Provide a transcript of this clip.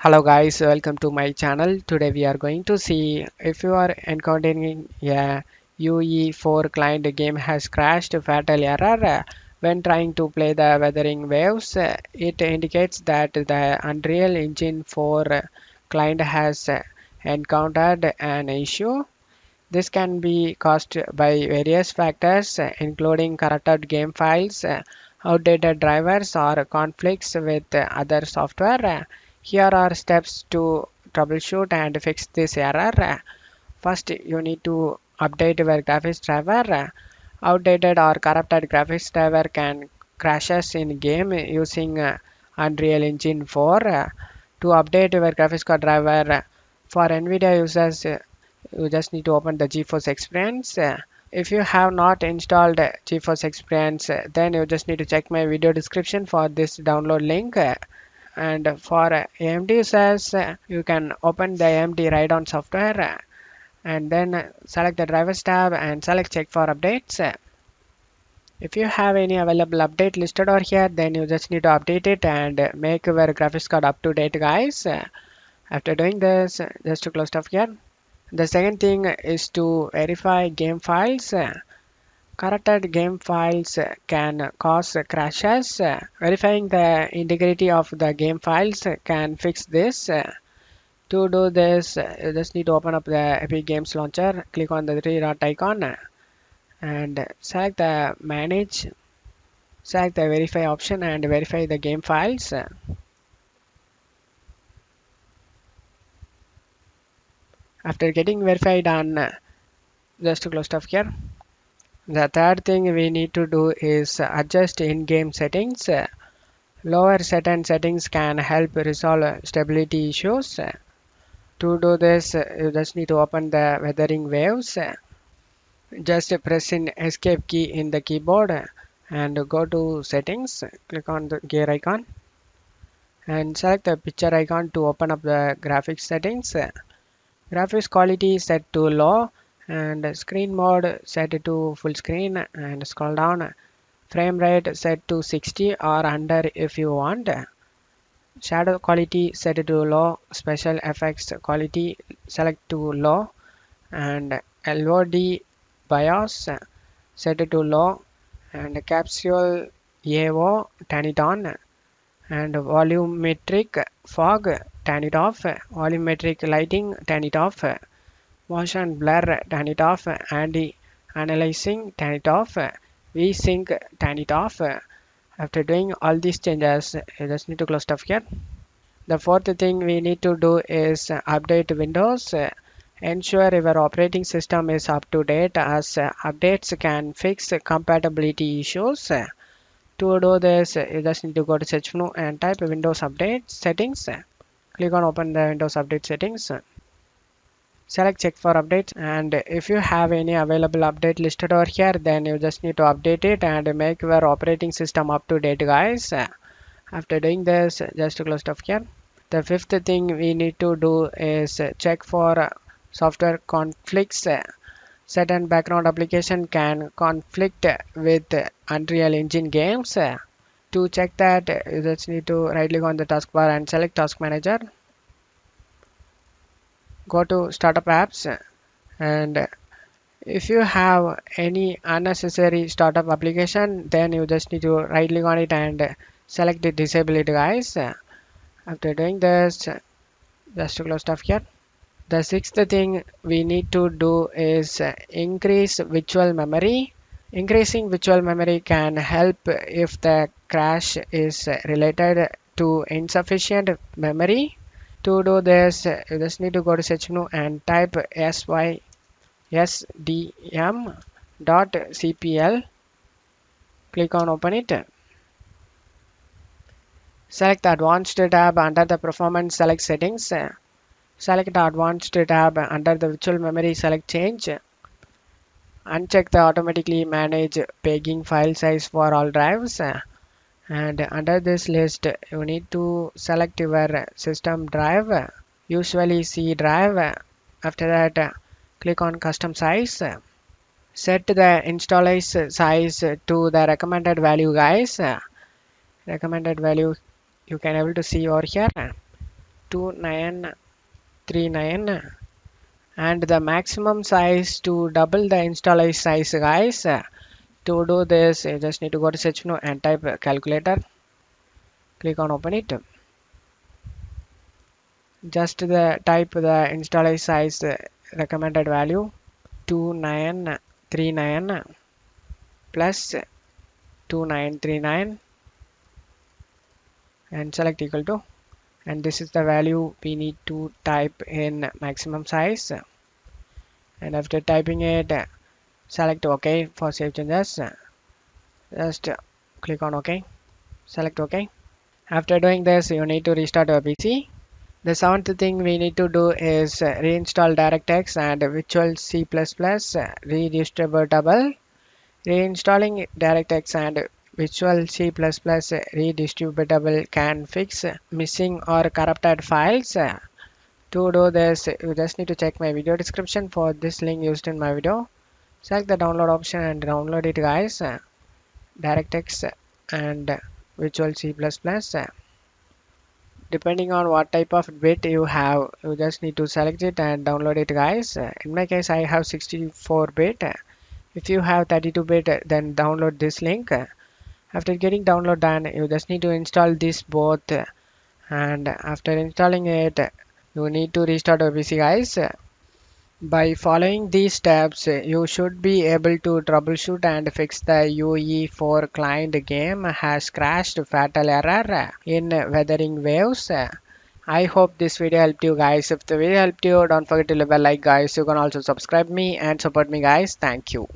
Hello guys, welcome to my channel. Today we are going to see if you are encountering a UE4 client game has crashed fatal error when trying to play the Wuthering Waves. It indicates that the Unreal Engine 4 client has encountered an issue. This can be caused by various factors, including corrupted game files, outdated drivers, or conflicts with other software. Here are steps to troubleshoot and fix this error. First, you need to update your graphics driver. Outdated or corrupted graphics driver can crashes in game using Unreal Engine 4. To update your graphics card driver for NVIDIA users, you just need to open the GeForce Experience. If you have not installed GeForce Experience, then you just need to check my video description for this download link. And for AMD users, you can open the AMD Radeon software and then select the drivers tab and select check for updates. If you have any available update listed over here, then you just need to update it and make your graphics card up to date, guys. After doing this, just to close stuff here. The second thing is to verify game files. Corrupted game files can cause crashes. Verifying the integrity of the game files can fix this. To do this, you just need to open up the Epic Games launcher, click on the three dot icon and select the manage, select the verify option and verify the game files. After getting verified done, just to close stuff here. The third thing we need to do is adjust in-game settings. Lower certain settings can help resolve stability issues. To do this, you just need to open the Wuthering Waves. Just press in escape key in the keyboard and go to settings. Click on the gear icon and select the picture icon to open up the graphics settings. Graphics quality set to low and screen mode set to full screen and scroll down. Frame rate set to 60 or under if you want. Shadow quality set to low. Special effects quality select to low and LOD BIOS set to low and capsule AO turn it on and volumetric fog turn it off, volumetric lighting turn it off, motion blur turn it off, anti-aliasing turn it off, VSync turn it off. After doing all these changes, you just need to close stuff here. The fourth thing we need to do is update Windows. Ensure your operating system is up to date as updates can fix compatibility issues. To do this, you just need to go to search menu and type Windows Update Settings. Click on open the Windows Update Settings. Select check for updates, and if you have any available update listed over here, then you just need to update it and make your operating system up to date, guys. After doing this, just to close stuff here. The fifth thing we need to do is check for software conflicts. Certain background application can conflict with Unreal Engine games. To check that, you just need to right click on the taskbar and select Task Manager. Go to Startup Apps, and if you have any unnecessary startup application, then you just need to right click on it and select it, disable it, guys. After doing this, just to close stuff here. The sixth thing we need to do is increase virtual memory. Increasing virtual memory can help if the crash is related to insufficient memory. To do this, you just need to go to search menu and type sysdm.cpl. Click on open it. Select the advanced tab under the performance, select settings. Select the advanced tab under the virtual memory, select change. Uncheck the automatically manage pegging file size for all drives. And under this list, you need to select your system drive, usually C drive. After that, click on custom size. Set the installation size to the recommended value, guys. Recommended value you can able to see over here. 2939, and the maximum size to double the installer size, guys. To do this, you just need to go to search menu and type calculator. Click on open it. Just the type the installer size recommended value 2939 plus 2939 and select equal to, and this is the value we need to type in maximum size. And after typing it, select OK for save changes. Just click on OK, select OK. After doing this, you need to restart your PC. The seventh thing we need to do is reinstall DirectX and Visual C++ Redistributable. Reinstalling DirectX and Visual C++ Redistributable can fix missing or corrupted files. To do this, you just need to check my video description for this link used in my video. Select the download option and download it, guys. DirectX and Visual C++. Depending on what type of bit you have, you just need to select it and download it, guys. In my case, I have 64-bit. If you have 32-bit, then download this link. After getting download done, you just need to install this both, and after installing it, you need to restart your PC, guys. By following these steps, you should be able to troubleshoot and fix the UE4 client game has crashed fatal error in Wuthering Waves. I hope this video helped you, guys. If the video helped you, don't forget to leave a like, guys. You can also subscribe me and support me, guys. Thank you.